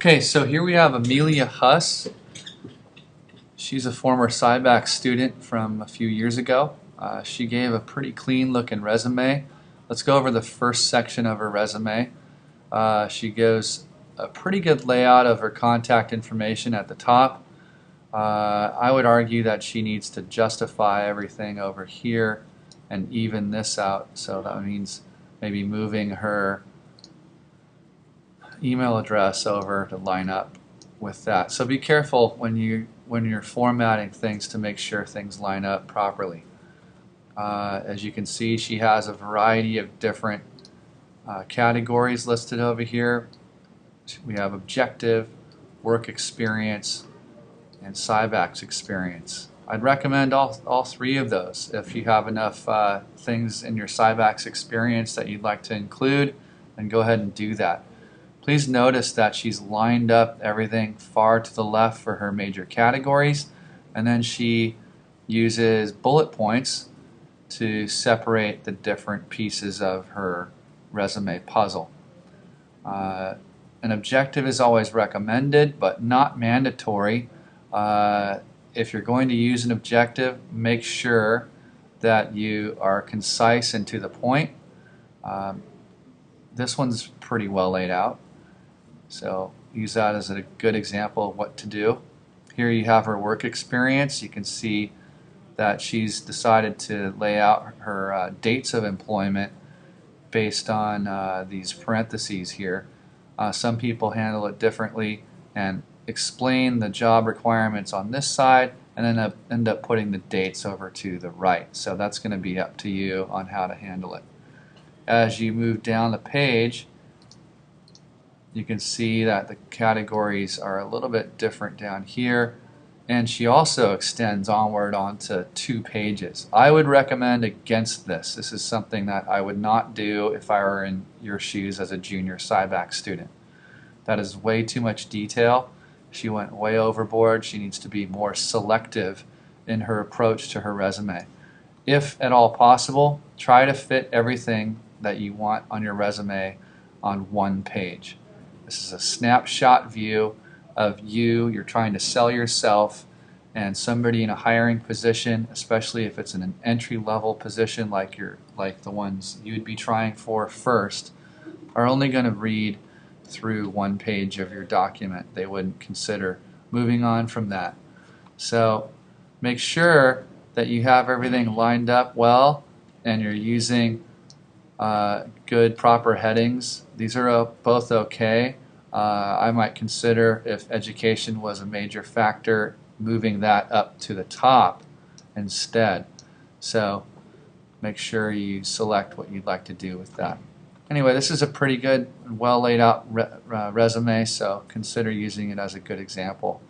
Okay, so here we have Amelia Huss. She's a former CIBACS student from a few years ago. She gave a pretty clean looking resume. Let's go over the first section of her resume. She gives a pretty good layout of her contact information at the top. I would argue that she needs to justify everything over here and even this out. So that means maybe moving her email address over to line up with that. So be careful when you're formatting things to make sure things line up properly. As you can see, she has a variety of different categories listed over here. We have objective, work experience, and CIBACS experience. I'd recommend all three of those. If you have enough things in your CIBACS experience that you'd like to include, then go ahead and do that. Please notice that she's lined up everything far to the left for her major categories, and then she uses bullet points to separate the different pieces of her resume puzzle. An objective is always recommended, but not mandatory. If you're going to use an objective, make sure that you are concise and to the point. This one's pretty well laid out, so use that as a good example of what to do. Here you have her work experience. You can see that she's decided to lay out her dates of employment based on these parentheses here. Some people handle it differently and explain the job requirements on this side and then end up putting the dates over to the right. So that's going to be up to you on how to handle it. As you move down the page, you can see that the categories are a little bit different down here, and she also extends onward onto 2 pages. I would recommend against this. This is something that I would not do if I were in your shoes as a junior CIBACS student. That is way too much detail. She went way overboard. She needs to be more selective in her approach to her resume. If at all possible, try to fit everything that you want on your resume on 1 page. This is a snapshot view of you. You're trying to sell yourself, and somebody in a hiring position, especially if it's in an entry-level position like the ones you'd be trying for first, are only going to read through 1 page of your document. They wouldn't consider moving on from that. So make sure that you have everything lined up well and you're using good proper headings. These are both okay. I might consider, if education was a major factor, moving that up to the top instead. So make sure you select what you'd like to do with that. Anyway, this is a pretty good, well laid out resume, so consider using it as a good example.